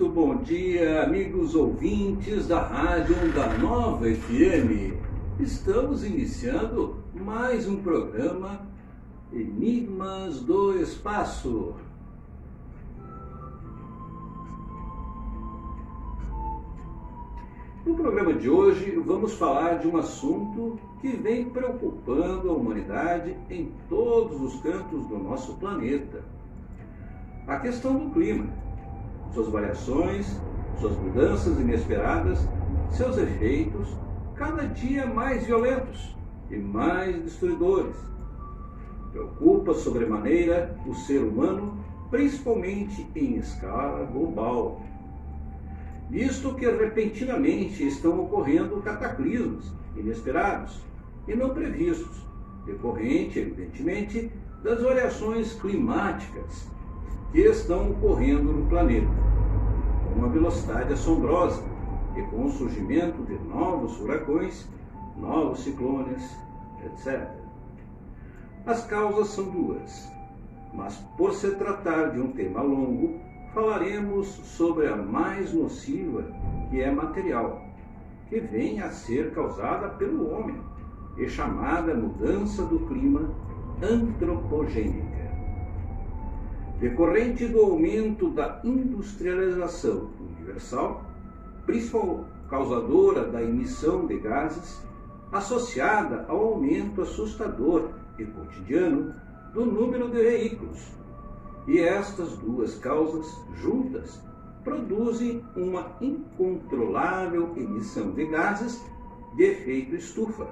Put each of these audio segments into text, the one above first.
Muito bom dia, amigos ouvintes da Rádio Onda Nova FM. Estamos iniciando mais um programa Enigmas do Espaço. No programa de hoje vamos falar de um assunto que vem preocupando a humanidade em todos os cantos do nosso planeta. A questão do clima, suas variações, suas mudanças inesperadas, seus efeitos cada dia mais violentos e mais destruidores. Preocupa sobremaneira o ser humano, principalmente em escala global. Visto que repentinamente estão ocorrendo cataclismos inesperados e não previstos, decorrente, evidentemente, das variações climáticas que estão ocorrendo no planeta, com uma velocidade assombrosa e com o surgimento de novos furacões, novos ciclones, etc. As causas são duas, mas por se tratar de um tema longo, falaremos sobre a mais nociva, que é material, que vem a ser causada pelo homem, e chamada mudança do clima antropogênica. Decorrente do aumento da industrialização universal, principal causadora da emissão de gases, associada ao aumento assustador e cotidiano do número de veículos. E estas duas causas, juntas, produzem uma incontrolável emissão de gases de efeito estufa,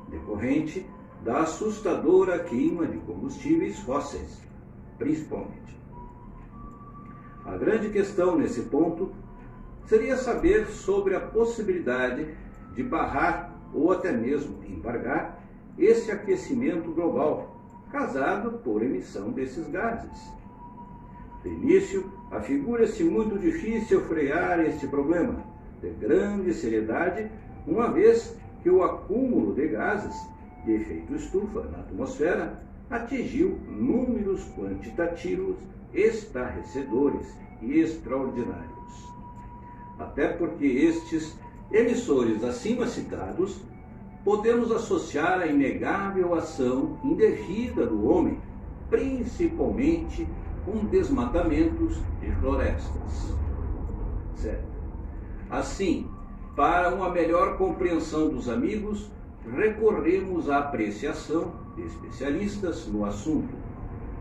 decorrente da assustadora queima de combustíveis fósseis, principalmente. A grande questão nesse ponto seria saber sobre a possibilidade de barrar ou até mesmo embargar esse aquecimento global, causado por emissão desses gases. De início, afigura-se muito difícil frear este problema, de grande seriedade, uma vez que o acúmulo de gases de efeito estufa na atmosfera atingiu números quantitativos estarrecedores e extraordinários. Até porque estes emissores acima citados podemos associar a inegável ação indevida do homem, principalmente com desmatamentos de florestas. Certo? Assim, para uma melhor compreensão dos amigos, recorremos à apreciação de especialistas no assunto,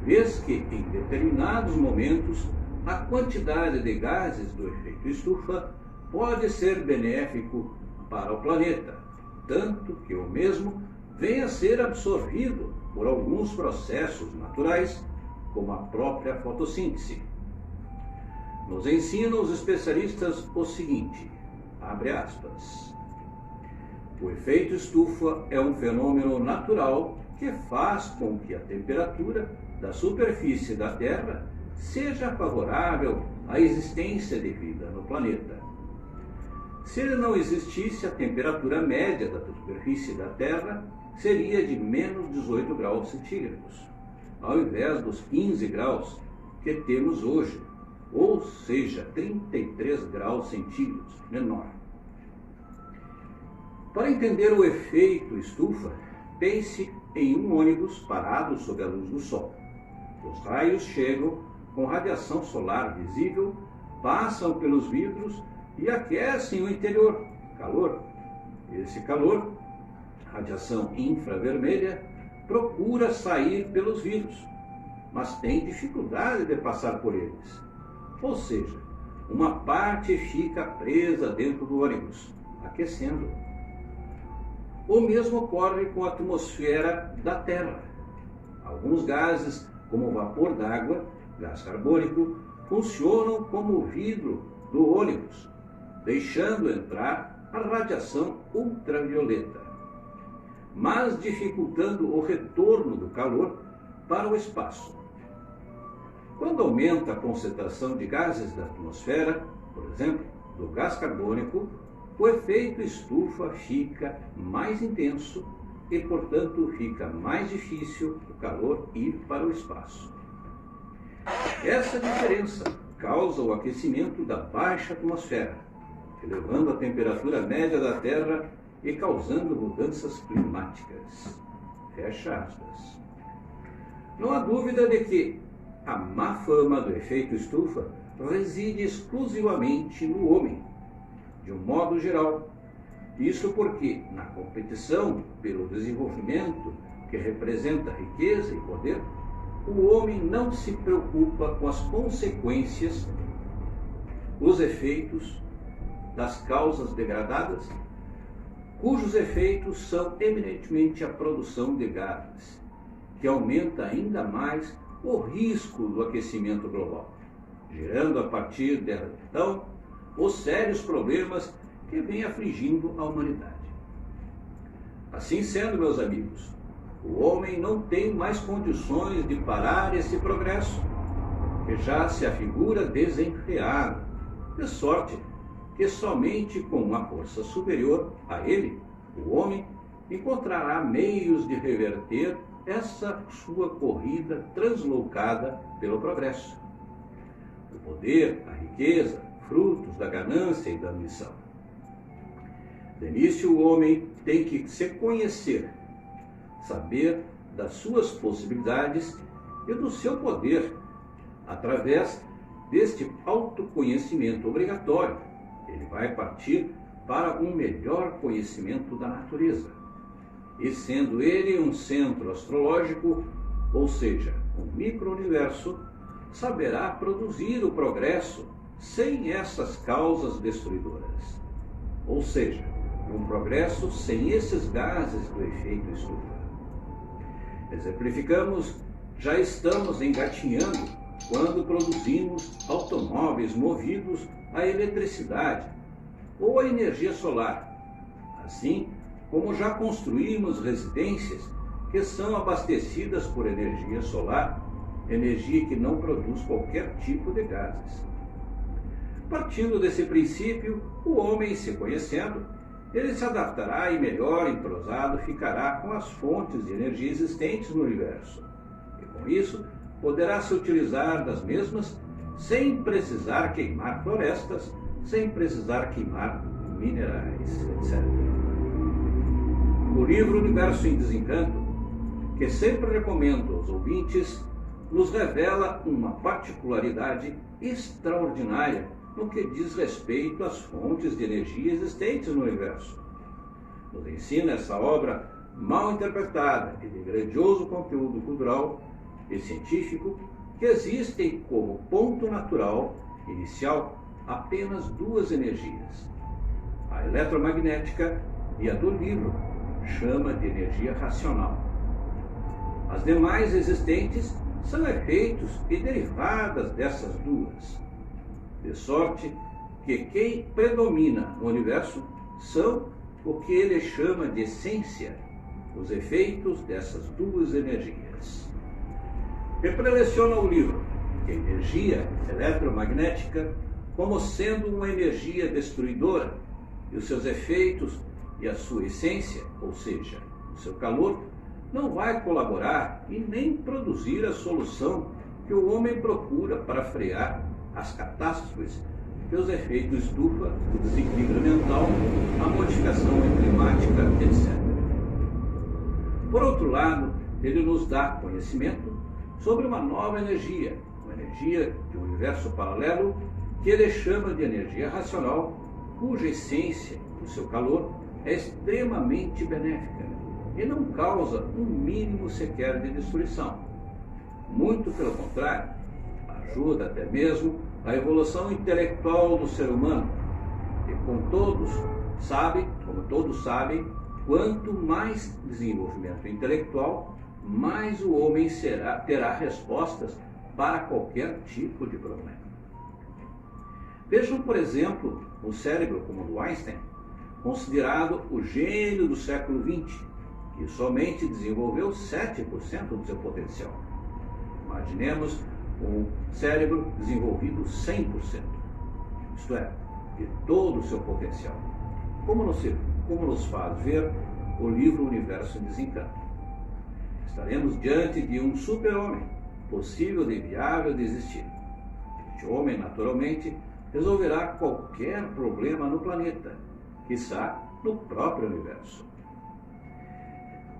vez que, em determinados momentos, a quantidade de gases do efeito estufa pode ser benéfico para o planeta, tanto que o mesmo venha a ser absorvido por alguns processos naturais, como a própria fotossíntese. Nos ensinam os especialistas o seguinte, abre aspas, o efeito estufa é um fenômeno natural que faz com que a temperatura da superfície da Terra seja favorável à existência de vida no planeta. Se ele não existisse, a temperatura média da superfície da Terra seria de menos 18 graus centígrados, ao invés dos 15 graus que temos hoje, ou seja, 33 graus centígrados menor. Para entender o efeito estufa, pense em um ônibus parado sob a luz do sol. Os raios chegam com radiação solar visível, passam pelos vidros e aquecem o interior, calor. Esse calor, radiação infravermelha, procura sair pelos vidros, mas tem dificuldade de passar por eles. Ou seja, uma parte fica presa dentro do ônibus, aquecendo. O mesmo ocorre com a atmosfera da Terra. Alguns gases, como o vapor d'água, gás carbônico, funcionam como o vidro do ônibus, deixando entrar a radiação ultravioleta, mas dificultando o retorno do calor para o espaço. Quando aumenta a concentração de gases da atmosfera, por exemplo, do gás carbônico, o efeito estufa fica mais intenso e, portanto, fica mais difícil o calor ir para o espaço. Essa diferença causa o aquecimento da baixa atmosfera, elevando a temperatura média da Terra e causando mudanças climáticas. Fecha aspas. Não há dúvida de que a má fama do efeito estufa reside exclusivamente no homem, de um modo geral. Isso porque, na competição pelo desenvolvimento que representa riqueza e poder, o homem não se preocupa com as consequências, os efeitos das causas degradadas, cujos efeitos são eminentemente a produção de gases, que aumenta ainda mais o risco do aquecimento global, gerando a partir dela, então, os sérios problemas que vêm afligindo a humanidade. Assim sendo, meus amigos, o homem não tem mais condições de parar esse progresso, que já se afigura desenfreado, de sorte que somente com uma força superior a ele, o homem encontrará meios de reverter essa sua corrida translocada pelo progresso. O poder, a riqueza, frutos da ganância e da ambição. De início, o homem tem que se conhecer, saber das suas possibilidades e do seu poder. Através deste autoconhecimento obrigatório, ele vai partir para um melhor conhecimento da natureza. E sendo ele um centro astrológico, ou seja, um micro-universo, saberá produzir o progresso sem essas causas destruidoras. Ou seja, um progresso sem esses gases do efeito estufa. Exemplificamos, já estamos engatinhando quando produzimos automóveis movidos a eletricidade ou a energia solar, assim como já construímos residências que são abastecidas por energia solar, energia que não produz qualquer tipo de gases. Partindo desse princípio, o homem, se conhecendo, ele se adaptará e melhor entrosado ficará com as fontes de energia existentes no universo. E com isso, poderá se utilizar das mesmas sem precisar queimar florestas, sem precisar queimar minerais, etc. O livro Universo em Desencanto, que sempre recomendo aos ouvintes, nos revela uma particularidade extraordinária no que diz respeito às fontes de energia existentes no universo. Nos ensina essa obra mal interpretada e de grandioso conteúdo cultural e científico que existem como ponto natural inicial apenas duas energias, a eletromagnética e a do livro chama de energia racional. As demais existentes são efeitos e derivadas dessas duas, de sorte que quem predomina no universo são o que ele chama de essência, os efeitos dessas duas energias. E preleciona o livro que a energia eletromagnética como sendo uma energia destruidora e os seus efeitos e a sua essência, ou seja, o seu calor, não vai colaborar e nem produzir a solução que o homem procura para frear as catástrofes que os efeitos estufa, o desequilíbrio mental, a modificação climática, etc. Por outro lado, ele nos dá conhecimento sobre uma nova energia, uma energia de um universo paralelo que ele chama de energia racional, cuja essência, o seu calor, é extremamente benéfica e não causa um mínimo sequer de destruição. Muito pelo contrário, ajuda até mesmo a evolução intelectual do ser humano. E como todos sabem, quanto mais desenvolvimento intelectual, mais o homem terá respostas para qualquer tipo de problema. Vejam, por exemplo, o cérebro como o do Einstein, considerado o gênio do século XX, que somente desenvolveu 7% do seu potencial. Imaginemos um cérebro desenvolvido 100%, isto é, de todo o seu potencial. Como nos faz ver o livro Universo em Desencanto. Estaremos diante de um super-homem, possível e viável de existir. Este homem, naturalmente, resolverá qualquer problema no planeta, quiçá no próprio universo.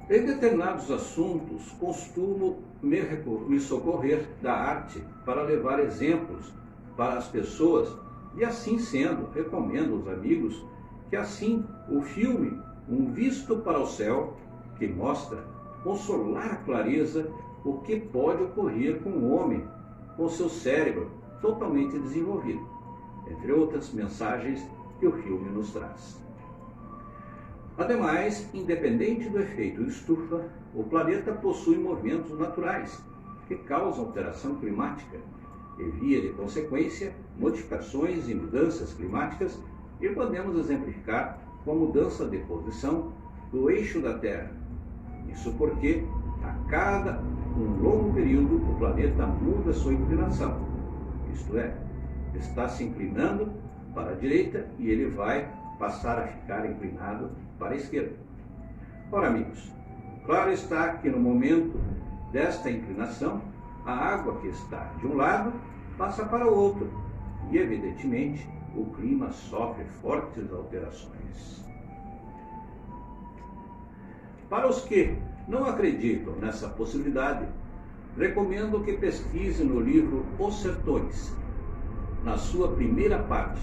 Em determinados assuntos, costumo me socorrer da arte para levar exemplos para as pessoas e, assim sendo, recomendo aos amigos que assim o filme Um Visto para o Céu, que mostra com solar clareza o que pode ocorrer com o homem com seu cérebro totalmente desenvolvido, entre outras mensagens que o filme nos traz. Ademais, independente do efeito estufa, o planeta possui movimentos naturais que causam alteração climática e, via de consequência, modificações e mudanças climáticas, e podemos exemplificar com a mudança de posição do eixo da Terra. Isso porque, a cada um longo período, o planeta muda sua inclinação, isto é, está se inclinando para a direita e ele vai passar a ficar inclinado para a esquerda. Ora, amigos, claro está que no momento desta inclinação, a água que está de um lado passa para o outro e, evidentemente, o clima sofre fortes alterações. Para os que não acreditam nessa possibilidade, recomendo que pesquise no livro Os Sertões, na sua primeira parte,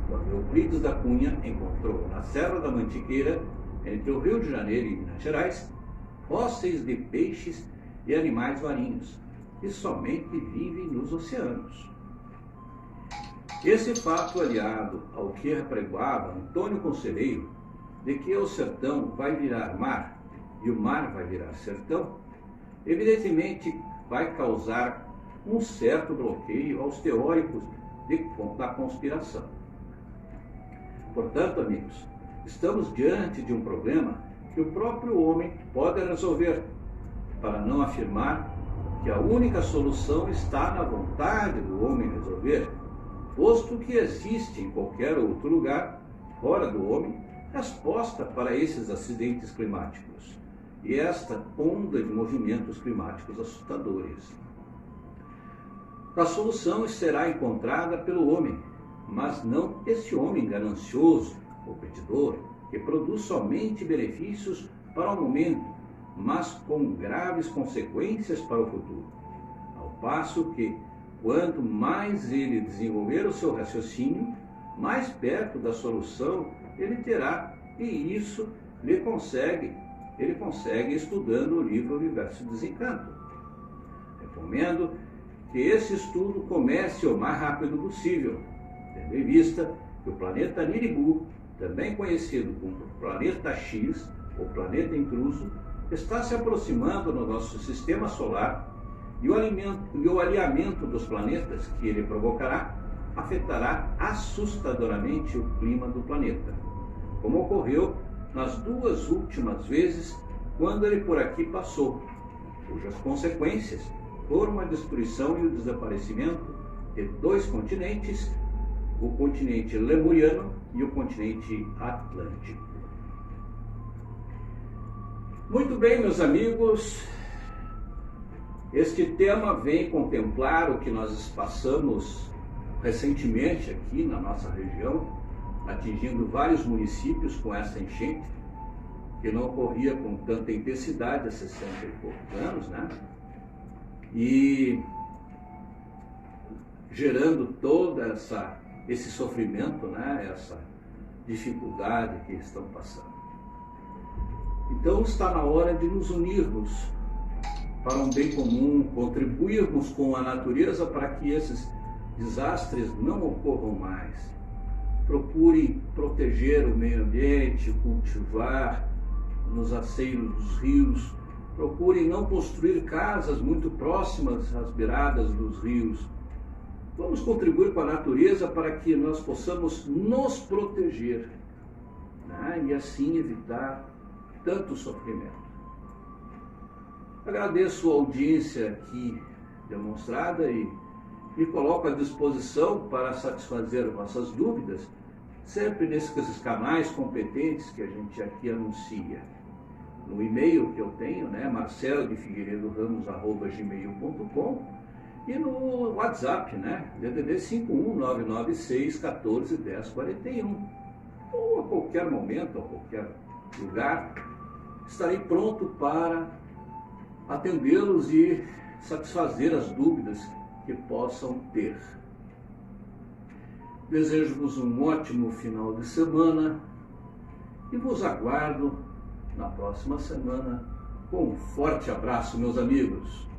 quando Euclides da Cunha encontrou na Serra da Mantiqueira, entre o Rio de Janeiro e Minas Gerais, fósseis de peixes e animais marinhos, que somente vivem nos oceanos. Esse fato, aliado ao que apregoava Antônio Conselheiro, de que o sertão vai virar mar e o mar vai virar sertão, evidentemente vai causar um certo bloqueio aos teóricos da conspiração. Portanto, amigos, estamos diante de um problema que o próprio homem pode resolver, para não afirmar que a única solução está na vontade do homem resolver, posto que existe em qualquer outro lugar, fora do homem, resposta para esses acidentes climáticos e esta onda de movimentos climáticos assustadores. A solução será encontrada pelo homem, mas não esse homem ganancioso, competidor, que produz somente benefícios para o momento, mas com graves consequências para o futuro. Ao passo que, quanto mais ele desenvolver o seu raciocínio, mais perto da solução ele terá, e isso ele consegue estudando o livro Universo Desencanto. Recomendo que esse estudo comece o mais rápido possível, tendo em vista que o planeta Nibiru, também conhecido como Planeta X, ou Planeta Intruso, está se aproximando no nosso sistema solar e o alinhamento dos planetas que ele provocará afetará assustadoramente o clima do planeta, como ocorreu nas duas últimas vezes quando ele por aqui passou, cujas consequências foram a destruição e o desaparecimento de dois continentes, o continente lemuriano e o continente atlântico. Muito bem, meus amigos, este tema vem contemplar o que nós passamos recentemente aqui na nossa região, atingindo vários municípios com essa enchente, que não ocorria com tanta intensidade há 60 e poucos anos, né? E gerando todo esse sofrimento, né? Essa dificuldade que estão passando. Então está na hora de nos unirmos para um bem comum, contribuirmos com a natureza para que esses desastres não ocorram mais. Procure proteger o meio ambiente, cultivar nos aceiros dos rios. Procure não construir casas muito próximas às beiradas dos rios. Vamos contribuir com a natureza para que nós possamos nos proteger, né? E assim evitar tanto sofrimento. Agradeço a audiência aqui demonstrada e me coloco à disposição para satisfazer vossas dúvidas, sempre nesses canais competentes que a gente aqui anuncia. No e-mail que eu tenho, né, marcelodefigueiredoramos@gmail.com, e no WhatsApp, né? DDD 51996 14 10 41. Ou a qualquer momento, a qualquer lugar, estarei pronto para atendê-los e satisfazer as dúvidas que possam ter. Desejo-vos um ótimo final de semana e vos aguardo na próxima semana com um forte abraço, meus amigos.